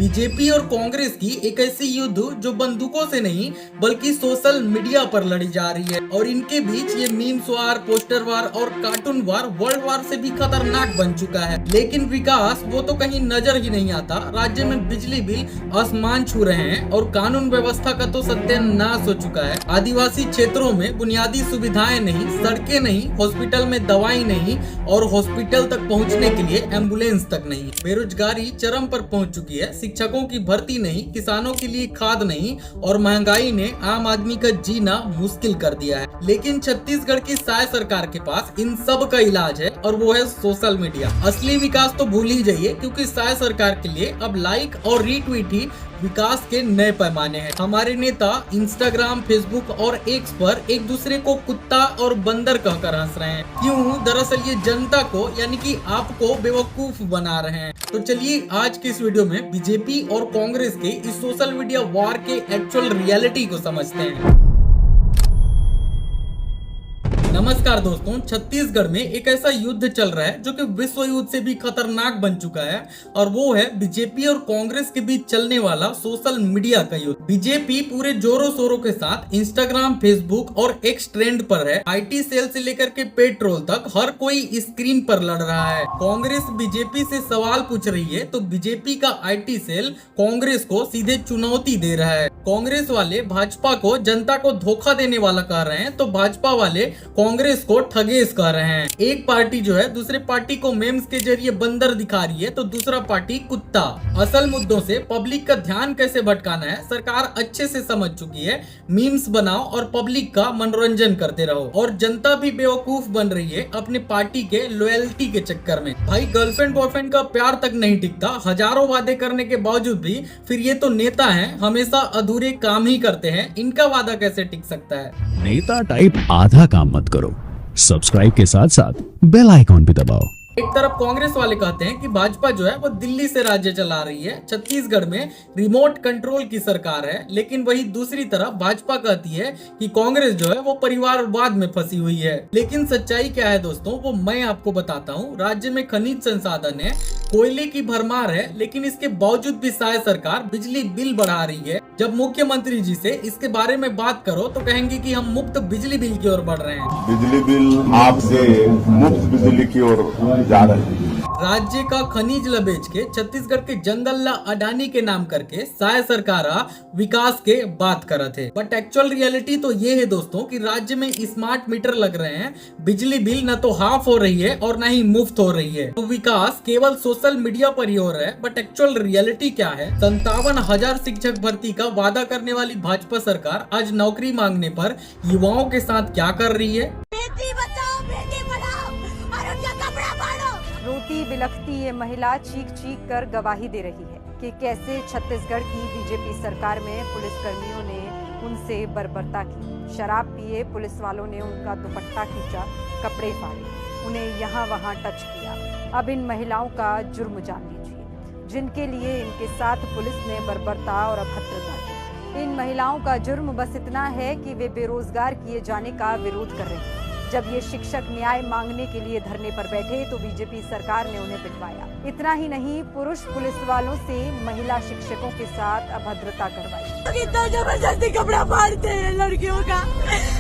BJP और कांग्रेस की एक ऐसी युद्ध जो बंदूकों से नहीं बल्कि सोशल मीडिया पर लड़ी जा रही है और इनके बीच ये मीम्स वार, पोस्टर वार और कार्टून वार वर्ल्ड वार से भी खतरनाक बन चुका है। लेकिन विकास वो तो कहीं नजर ही नहीं आता। राज्य में बिजली बिल आसमान छू रहे हैं और कानून व्यवस्था का तो सत्यानाश हो चुका है। आदिवासी क्षेत्रों में बुनियादी सुविधाएं नहीं, सड़कें नहीं, हॉस्पिटल में दवाई नहीं और हॉस्पिटल तक पहुंचने के लिए एम्बुलेंस तक नहीं। बेरोजगारी चरम पर पहुंच चुकी है। शिक्षकों की भर्ती नहीं, किसानों के लिए खाद नहीं और महंगाई ने आम आदमी का जीना मुश्किल कर दिया है। लेकिन छत्तीसगढ़ की साय सरकार के पास इन सब का इलाज है और वो है सोशल मीडिया। असली विकास तो भूल ही जाइए, क्योंकि साय सरकार के लिए अब लाइक और रीट्वीट ही विकास के नए पैमाने हैं। हमारे नेता इंस्टाग्राम, फेसबुक और एक्स पर एक दूसरे को कुत्ता और बंदर कहकर हंस रहे हैं। क्यों? दरअसल ये जनता को यानी कि आपको बेवकूफ बना रहे हैं। तो चलिए आज के इस वीडियो में बीजेपी और कांग्रेस के इस सोशल मीडिया वॉर के एक्चुअल रियलिटी को समझते हैं। नमस्कार दोस्तों, छत्तीसगढ़ में एक ऐसा युद्ध चल रहा है जो कि विश्व युद्ध से भी खतरनाक बन चुका है और वो है बीजेपी और कांग्रेस के बीच चलने वाला सोशल मीडिया का युद्ध। बीजेपी पूरे जोरों शोरों के साथ इंस्टाग्राम, फेसबुक और एक्स ट्रेंड पर है। आईटी सेल से लेकर के पेट्रोल तक हर कोई स्क्रीन पर लड़ रहा है। कांग्रेस बीजेपी से सवाल पूछ रही है तो बीजेपी का आईटी सेल कांग्रेस को सीधे चुनौती दे रहा है। कांग्रेस वाले भाजपा को जनता को धोखा देने वाला कह रहे हैं तो भाजपा वाले कांग्रेस को ठगेस कर रहे हैं। एक पार्टी जो है दूसरे पार्टी को मेम्स के जरिए बंदर दिखा रही है तो दूसरा पार्टी कुत्ता। असल मुद्दों से पब्लिक का ध्यान कैसे भटकाना है सरकार अच्छे से समझ चुकी है। मीम्स बनाओ और पब्लिक का मनोरंजन करते रहो और जनता भी बेवकूफ बन रही है अपने पार्टी के लॉयल्टी के चक्कर में। भाई गर्लफ्रेंड बॉयफ्रेंड का प्यार तक नहीं टिकता। हजारों वादे करने के बावजूद भी फिर ये तो नेता हैं, हमेशा अधूरे काम ही करते हैं। इनका वादा कैसे टिक सकता है? नेता टाइप आधा काम मत करो, सब्सक्राइब के साथ साथ बेल आइकॉन भी दबाओ। एक तरफ कांग्रेस वाले कहते हैं कि भाजपा जो है वो दिल्ली से राज्य चला रही है, छत्तीसगढ़ में रिमोट कंट्रोल की सरकार है। लेकिन वही दूसरी तरफ भाजपा कहती है कि कांग्रेस जो है वो परिवारवाद में फंसी हुई है। लेकिन सच्चाई क्या है दोस्तों, वो मैं आपको बताता हूँ। राज्य में खनिज संसाधन है, कोयले की भरमार है, लेकिन इसके बावजूद भी साय सरकार बिजली बिल बढ़ा रही है। जब मुख्यमंत्री जी से इसके बारे में बात करो तो कहेंगे कि हम मुफ्त बिजली बिल की ओर बढ़ रहे हैं। बिजली बिल आपसे मुफ्त बिजली की ओर जा रहे हैं। राज्य का खनिज लबेच के छत्तीसगढ़ के जंगल ला अडानी के नाम करके साय सरकार विकास के बात कर रहे थे। बट एक्चुअल रियलिटी तो ये है दोस्तों कि राज्य में स्मार्ट मीटर लग रहे हैं, बिजली बिल न तो हाफ हो रही है और न ही मुफ्त हो रही है। तो विकास केवल सोशल मीडिया पर ही हो रहा है। बट एक्चुअल रियलिटी क्या है? 57,000 शिक्षक भर्ती का वादा करने वाली भाजपा सरकार आज नौकरी मांगने पर युवाओं के साथ क्या कर रही है? बेटी बचाओ, बेटी पढ़ाओ और उनका कपड़ा फाड़ो। रोती बिलखती ये महिला चीख चीख कर गवाही दे रही है कि कैसे छत्तीसगढ़ की बीजेपी सरकार में पुलिसकर्मियों ने उनसे बर्बरता की। शराब पिए पुलिस वालों ने उनका दुपट्टा खींचा, कपड़े फाड़े, उन्हें यहाँ वहाँ टच किया। अब इन महिलाओं का जुर्म जान लीजिए, जिनके लिए इनके साथ पुलिस ने बर्बरता और अभद्रता की। इन महिलाओं का जुर्म बस इतना है कि वे बेरोजगार किए जाने का विरोध कर रहे हैं। जब ये शिक्षक न्याय मांगने के लिए धरने पर बैठे तो बीजेपी सरकार ने उन्हें पिटवाया। इतना ही नहीं, पुरुष पुलिस वालों से महिला शिक्षकों के साथ अभद्रता करवाई। कितना जबरदस्ती कपड़ा फाड़ते हैं लड़कियों का,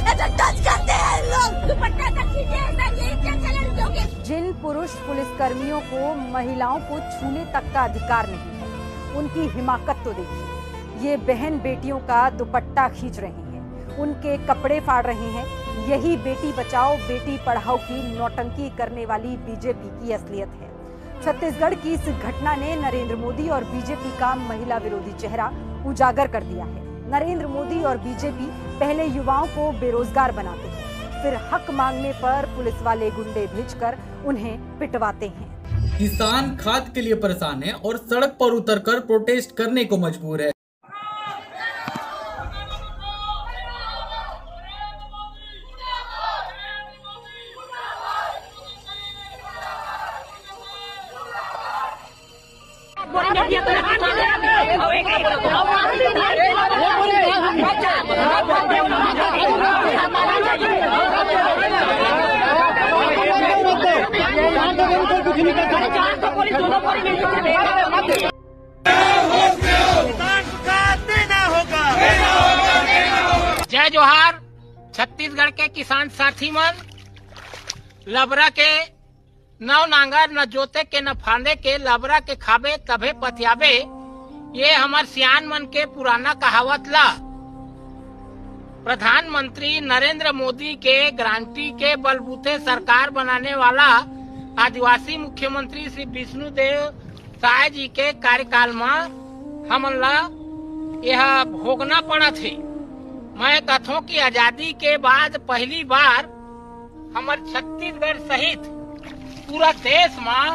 ऐसा टच करते हैं लोग, दुपट्टा तक खींचे, ऐसा ये क्या चला लड़कियों के। जिन पुरुष पुलिस कर्मियों को महिलाओं को छूने तक का अधिकार नहीं है, उनकी हिमाकत तो देखिए। ये बहन बेटियों का दुपट्टा खींच रहे हैं, उनके कपड़े फाड़ रहे हैं। यही बेटी बचाओ बेटी पढ़ाओ की नौटंकी करने वाली बीजेपी की असलियत है। छत्तीसगढ़ की इस घटना ने नरेंद्र मोदी और बीजेपी का महिला विरोधी चेहरा उजागर कर दिया है। नरेंद्र मोदी और बीजेपी पहले युवाओं को बेरोजगार बनाते हैं, फिर हक मांगने पर पुलिस वाले गुंडे भेजकर उन्हें पिटवाते हैं। किसान खाद के लिए परेशान है और सड़क पर उतरकर प्रोटेस्ट करने को मजबूर है। कुछ नहीं करता। छत्तीसगढ़ के किसान साथी मन लबरा के नव नांगर न जोते के न फांदे के, लबरा के खाबे तभे पथियाबे, ये हमार सियान मन के पुराना कहावत ला प्रधानमंत्री नरेंद्र मोदी के गारंटी के बलबूते सरकार बनाने वाला आदिवासी मुख्यमंत्री श्री विष्णुदेव साय जी के कार्यकाल में हमन ला यह भोगना पड़ा थे। मैं कथों की आजादी के बाद पहली बार हमारे छत्तीसगढ़ सहित पूरा देश में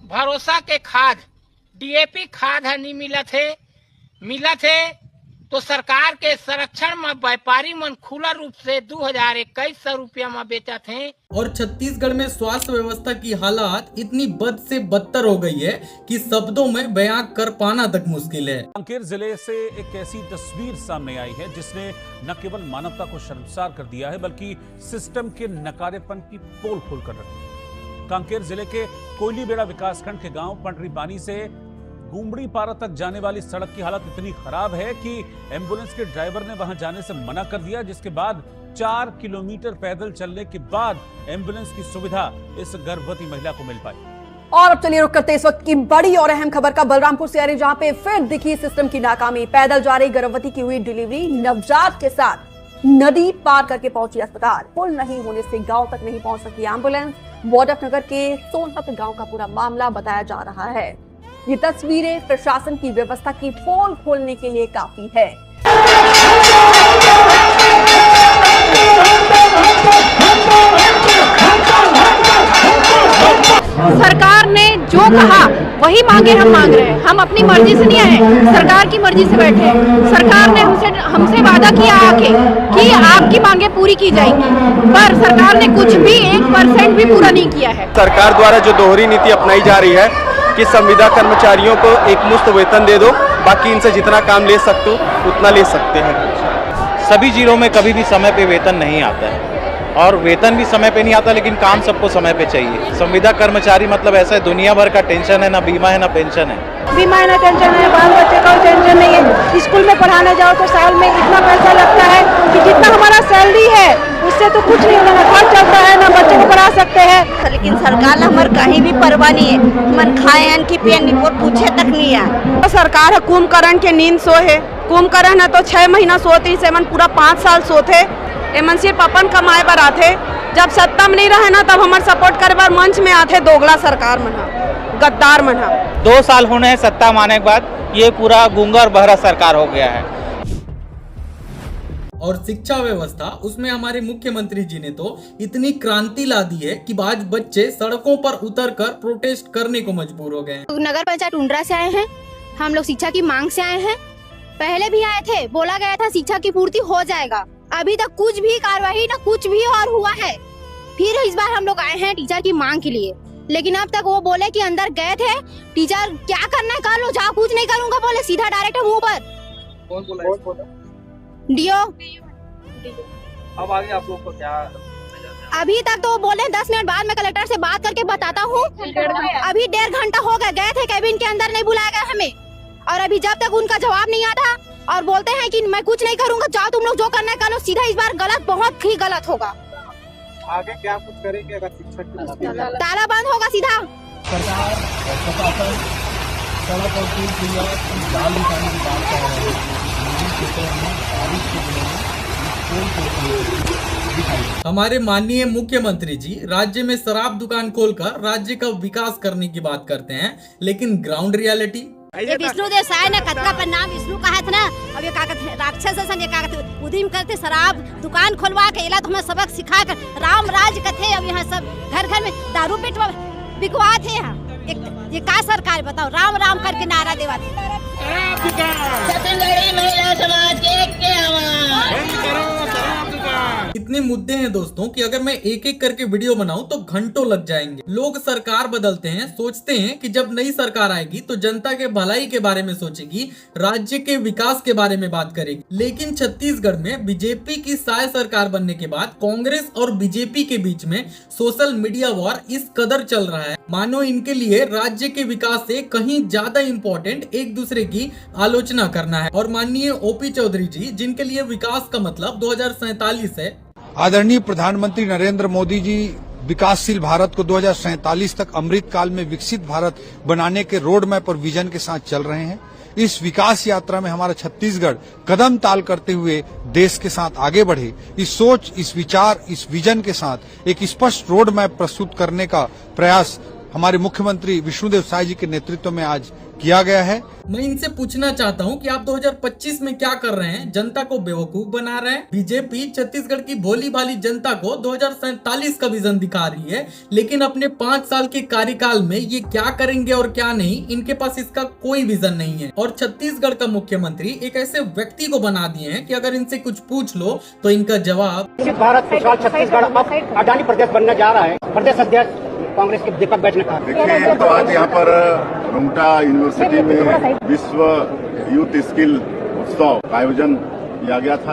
भरोसा के खाद डीएपी खाद है नहीं मिला थे तो सरकार के संरक्षण में व्यापारी मन खुला रूप से 2,2100 रुपया में बेचा थे। और छत्तीसगढ़ में स्वास्थ्य व्यवस्था की हालात इतनी बद से बदतर हो गई है कि शब्दों में बयां कर पाना तक मुश्किल है। कांकेर जिले से एक ऐसी तस्वीर सामने आई है जिसने न केवल मानवता को शर्मसार कर दिया है बल्कि सिस्टम के नकारेपन की पोल खोल कर रखी है। कांकेर जिले के कोयलीबेड़ा विकासखंड के गांव पंडरीबानी से गुमड़ी पारा तक जाने वाली सड़क की हालत इतनी खराब है कि एम्बुलेंस के ड्राइवर ने वहां जाने से मना कर दिया, जिसके बाद 4 किलोमीटर पैदल चलने के बाद एम्बुलेंस की सुविधा इस गर्भवती महिला को मिल पाई। और अब चलिए रुक करते इस वक्त की बड़ी और अहम खबर का बलरामपुर से आ रही, जहां पे फिर दिखी सिस्टम की नाकामी। पैदल जा रही गर्भवती की हुई डिलीवरी, नवजात के साथ नदी पार करके पहुंची अस्पताल। पुल नहीं होने से गांव तक नहीं पहुंच सकी एम्बुलेंस। वाड्रफनगर के सोनहत गांव का पूरा मामला बताया जा रहा है। ये तस्वीरें प्रशासन की व्यवस्था की पोल खोलने के लिए काफी है। सरकार ने जो कहा वही मांगे हम मांग रहे हैं। हम अपनी मर्जी से नहीं आए, सरकार की मर्जी से बैठे हैं। सरकार ने हमसे वादा किया आके कि आपकी मांगे पूरी की जाएंगी, पर सरकार ने कुछ भी 1% भी पूरा नहीं किया है। सरकार द्वारा जो दोहरी नीति अपनाई जा रही है कि संविदा कर्मचारियों को एक मुश्त वेतन दे दो, बाकी इनसे जितना काम ले सकते हो उतना ले सकते हैं। सभी जिलों में कभी भी समय पे वेतन नहीं आता है और वेतन भी समय पे नहीं आता, लेकिन काम सबको समय पे चाहिए। संविदा कर्मचारी मतलब ऐसा है, दुनिया भर का टेंशन है, ना बीमा है ना पेंशन है। बीमा है ना टेंशन है, बाल बच्चे का टेंशन नहीं है। स्कूल में पढ़ाने जाओ तो साल में इतना पैसा लगता है कि जितना हमारा सैलरी है उससे तो कुछ नहीं होगा, ना घर चलता है ना बच्चों को पढ़ा सकते हैं। लेकिन सरकार ने हमारे कहीं भी परवाह नहीं है, मन खाए की पेन रिपोर्ट पूछे तक नहीं है। तो सरकार है कुंभकर्ण के नींद सो है, कुंभकर्ण है तो 6 महीना सोती से मन पूरा 5 साल सोते। एमन सिर्फ अपन कमाए पर आते, जब सत्ता में नहीं रहे ना तब हमारे सपोर्ट करे बार मंच में आते दोगला सरकार मना, गद्दार मना। 2 साल होने हैं सत्ता माने के बाद, ये पूरा गूंगा और बहरा सरकार हो गया है। और शिक्षा व्यवस्था, उसमें हमारे मुख्यमंत्री जी ने तो इतनी क्रांति ला दी है कि आज बच्चे सड़कों पर उतरकर प्रोटेस्ट करने को मजबूर हो गए। नगर पंचायत उंडरा से आए हैं, हम लोग शिक्षा की मांग से आए हैं। पहले भी आए थे, बोला गया था शिक्षा की पूर्ति हो जाएगा, अभी तक कुछ भी कार्रवाई ना कुछ भी और हुआ है। फिर इस बार हम लोग आए हैं टीचर की मांग के लिए, लेकिन अब तक वो बोले कि अंदर गए थे, टीचर क्या करना है कर लो, जहाँ कुछ नहीं करूंगा बोले, सीधा डायरेक्ट मुंह पर। कौन बोला? डीओ। अब आगे आप लोग को क्या? अभी तक तो वो बोले 10 मिनट बाद मैं कलेक्टर से बात करके बताता हूँ। अभी 1.5 घंटा हो गए थे कैबिन के अंदर, नहीं बुलाया गया हमें, और अभी जब तक उनका जवाब नहीं आता और बोलते हैं कि मैं कुछ नहीं करूंगा, जाओ तुम लोग जो करना है कर लो। सीधा इस बार गलत, बहुत ही गलत होगा। आगे क्या कुछ करेंगे अगर शिक्षक की ताला बंद होगा सीधा। सरकार प्रशासन सड़क और पुल पुलिया जाल बिछाने की बात कर रहे हैं। हमारे माननीय मुख्यमंत्री जी राज्य में शराब दुकान खोलकर राज्य का विकास करने की बात करते हैं, लेकिन ग्राउंड रियलिटी ये विष्णुदेव साय ने खतरा पर नाम विष्णु कहा था ना, अब ये कागज राक्षस ये कागज उदिम करते शराब दुकान खोलवा के इला तो हमें सबक सिखा कर राम राज कथे। अब यहाँ सब घर घर में दारू पेटवा बिकवा थे। यहाँ ये का सरकार बताओ, राम राम करके नारा देवा थे। छत्तीसगढ़ी महिला समाज के आवाज इतने मुद्दे हैं दोस्तों कि अगर मैं एक एक करके वीडियो बनाऊं तो घंटों लग जाएंगे। लोग सरकार बदलते हैं, सोचते हैं कि जब नई सरकार आएगी तो जनता के भलाई के बारे में सोचेगी, राज्य के विकास के बारे में बात करेगी। लेकिन छत्तीसगढ़ में बीजेपी की साय सरकार बनने के बाद कांग्रेस और बीजेपी के बीच में सोशल मीडिया वॉर इस कदर चल रहा है मानो इनके लिए राज्य के विकास से कहीं ज्यादा इंपॉर्टेंट एक दूसरे की आलोचना करना है। और माननीय ओपी चौधरी जी, जिनके लिए विकास का मतलब 2047 है। आदरणीय प्रधानमंत्री नरेंद्र मोदी जी विकासशील भारत को 2047 तक अमृत काल में विकसित भारत बनाने के रोड मैप और विजन के साथ चल रहे हैं। इस विकास यात्रा में हमारा छत्तीसगढ़ कदम ताल करते हुए देश के साथ आगे बढ़े, इस सोच, इस विचार, इस विजन के साथ एक स्पष्ट रोड मैप प्रस्तुत करने का प्रयास हमारे मुख्यमंत्री विष्णुदेव साय जी के नेतृत्व में आज किया गया है। मैं इनसे पूछना चाहता हूं कि आप 2025 में क्या कर रहे हैं? जनता को बेवकूफ बना रहे हैं। बीजेपी छत्तीसगढ़ की भोली भाली जनता को 2047 का विजन दिखा रही है, लेकिन अपने 5 साल के कार्यकाल में ये क्या करेंगे और क्या नहीं, इनके पास इसका कोई विजन नहीं है। और छत्तीसगढ़ का मुख्यमंत्री एक ऐसे व्यक्ति को बना दिए हैं कि अगर इनसे कुछ पूछ लो तो इनका जवाब भारत खुशहाल छत्तीसगढ़ अब अडानी प्रदेश बनने जा रहा है। प्रदेश अध्यक्ष कांग्रेस के दीपक बैठ ने कहा। देखिए, तो आज यहाँ पर रुंगटा यूनिवर्सिटी में विश्व यूथ स्किल उत्सव का आयोजन किया गया था।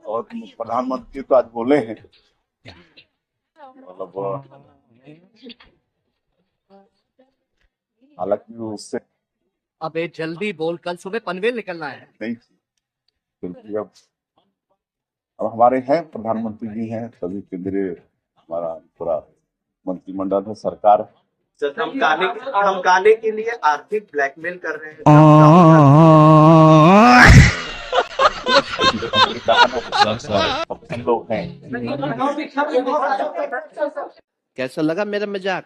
और प्रधानमंत्री तो आज बोले हैं, मतलब हालांकि उससे अबे जल्दी बोल, कल सुबह पनवेल निकलना है। नहीं, क्योंकि अब हमारे हैं प्रधानमंत्री जी हैं, सभी केंद्रीय हमारा पूरा मंत्रिमंडल है, सरकार। धमकाने के लिए आर्थिक ब्लैकमेल कर रहे हैं। हम लोग हैं। कैसा लगा मेरा मजाक?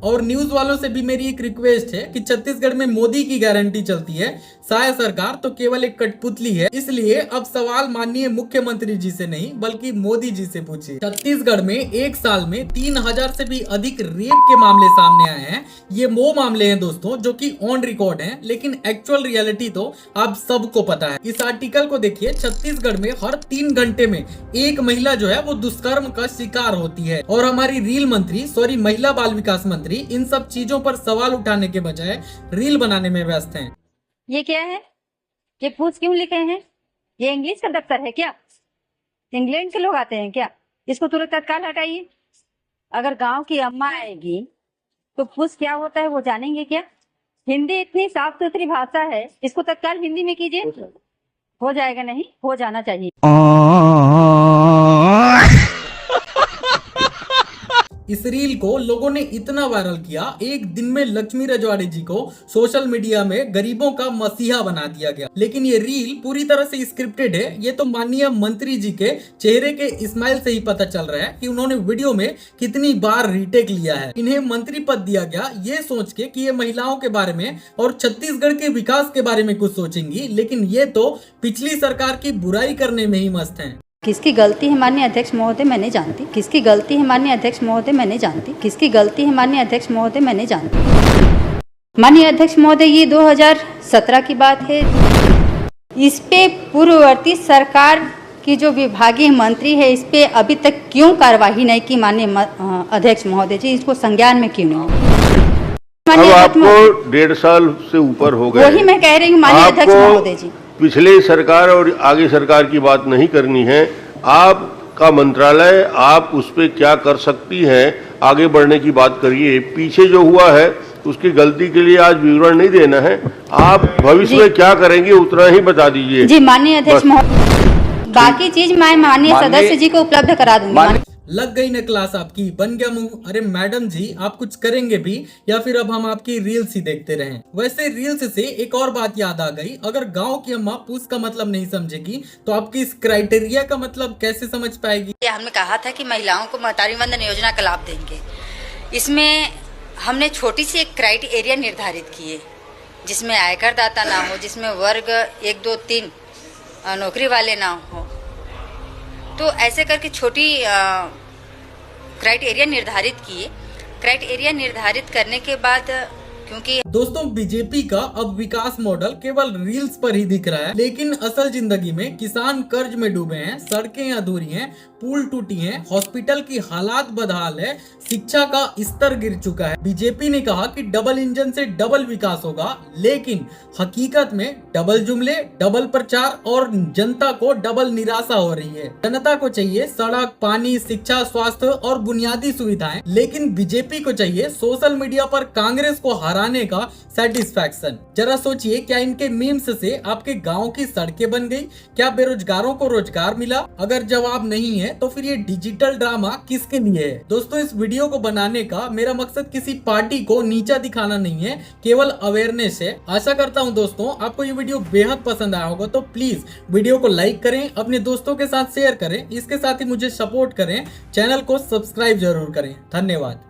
और न्यूज वालों से भी मेरी एक रिक्वेस्ट है कि छत्तीसगढ़ में मोदी की गारंटी चलती है, साय सरकार तो केवल एक कठपुतली है। इसलिए अब सवाल माननीय मुख्यमंत्री जी से नहीं बल्कि मोदी जी से पूछिए। छत्तीसगढ़ में एक साल में 3000 से भी अधिक रेप के मामले सामने आए हैं। ये वो मामले हैं दोस्तों जो कि ऑन रिकॉर्ड हैं, लेकिन एक्चुअल रियलिटी तो आप सबको पता है। इस आर्टिकल को देखिए, छत्तीसगढ़ में हर 3 घंटे में एक महिला जो है वो दुष्कर्म का शिकार होती है। और हमारी रील मंत्री, सॉरी महिला बाल विकास मंत्री, इन सब चीजों पर सवाल उठाने के बजाय रील बनाने में व्यस्त हैं। ये क्या है? ये पूछ क्यों लिखे हैं? ये इंग्लिश का दफ्तर है क्या? इंग्लैंड के लोग आते हैं क्या? इसको तुरंत तत्काल हटाइए। अगर गांव की अम्मा आएगी तो पूछ क्या होता है वो जानेंगे क्या? हिंदी इतनी साफ सुथरी भाषा है, इसको तत्काल हिंदी में कीजिए। हो जाएगा नहीं, हो जाना चाहिए। इस रील को लोगों ने इतना वायरल किया, एक दिन में लक्ष्मी रजवाड़े जी को सोशल मीडिया में गरीबों का मसीहा बना दिया गया। लेकिन ये रील पूरी तरह से स्क्रिप्टेड है। ये तो माननीय मंत्री जी के चेहरे के स्माइल से ही पता चल रहा है कि उन्होंने वीडियो में कितनी बार रीटेक लिया है। इन्हें मंत्री पद दिया गया ये सोच के कि ये महिलाओं के बारे में और छत्तीसगढ़ के विकास के बारे में कुछ सोचेंगी, लेकिन ये तो पिछली सरकार की बुराई करने में ही मस्त हैं। किसकी गलती है माननीय अध्यक्ष महोदय मैं नहीं जानती। किसकी गलती है माननीय अध्यक्ष महोदय मैं नहीं जानती। किसकी गलती है माननीय अध्यक्ष महोदय मैं नहीं जानती। माननीय अध्यक्ष महोदय, ये 2017 की बात है। इस पे पूर्ववर्ती सरकार की जो विभागीय मंत्री है, इस पे अभी तक क्यों कार्यवाही नहीं की माननीय अध्यक्ष महोदय जी? इसको संज्ञान में क्यों नहीं? अब आपको 1.5 साल से ऊपर हो गए। वही मैं कह रही हूँ माननीय अध्यक्ष महोदय जी, पिछले सरकार और आगे सरकार की बात नहीं करनी है। आपका मंत्रालय, आप उस पर क्या कर सकती हैं, आगे बढ़ने की बात करिए। पीछे जो हुआ है उसकी गलती के लिए आज विवरण नहीं देना है। आप भविष्य में क्या करेंगे उतना ही बता दीजिए। जी माननीय अध्यक्ष महोदय, बाकी चीज मैं माननीय सदस्य जी को उपलब्ध करा दूंगी। लग गई ना क्लास आपकी, बन गया मुंह। अरे मैडम जी, आप कुछ करेंगे भी या फिर अब हम आपकी रील्स ही देखते रहें? वैसे रील्स से एक और बात याद आ गई, अगर गांव की अम्मा पूछ का मतलब नहीं समझेगी तो आपकी इस क्राइटेरिया का मतलब कैसे समझ पाएगी? हमने कहा था कि महिलाओं को महतारी वंदन योजना का लाभ देंगे। इसमें हमने छोटी सी एक क्राइटेरिया निर्धारित की है, जिसमें आयकर दाता ना हो, जिसमें वर्ग 1, 2, 3 नौकरी वाले ना हो। तो ऐसे करके छोटी क्राइटेरिया निर्धारित किए। क्राइटेरिया निर्धारित करने के बाद क्योंकि दोस्तों बीजेपी का अब विकास मॉडल केवल रील्स पर ही दिख रहा है, लेकिन असल जिंदगी में किसान कर्ज में डूबे हैं, सड़कें अधूरी हैं, पुल टूटी हैं, हॉस्पिटल की हालात बदहाल है, शिक्षा का स्तर गिर चुका है। बीजेपी ने कहा कि डबल इंजन से डबल विकास होगा, लेकिन हकीकत में डबल जुमले, डबल प्रचार और जनता को डबल निराशा हो रही है। जनता को चाहिए सड़क, पानी, शिक्षा, स्वास्थ्य और बुनियादी सुविधाएं, लेकिन बीजेपी को चाहिए सोशल मीडिया पर कांग्रेस को हराने का सेटिस्फैक्शन। जरा सोचिए, क्या इनके मीम्स से आपके गांव की सड़कें बन गई? क्या बेरोजगारों को रोजगार मिला? अगर जवाब नहीं है तो फिर ये डिजिटल ड्रामा किसके लिए है? दोस्तों इस वीडियो को बनाने का मेरा मकसद किसी पार्टी को नीचा दिखाना नहीं है, केवल अवेयरनेस है। आशा करता हूं दोस्तों आपको ये वीडियो बेहद पसंद आया होगा, तो प्लीज वीडियो को लाइक करें, अपने दोस्तों के साथ शेयर करें, इसके साथ ही मुझे सपोर्ट करें, चैनल को सब्सक्राइब जरूर करें। धन्यवाद।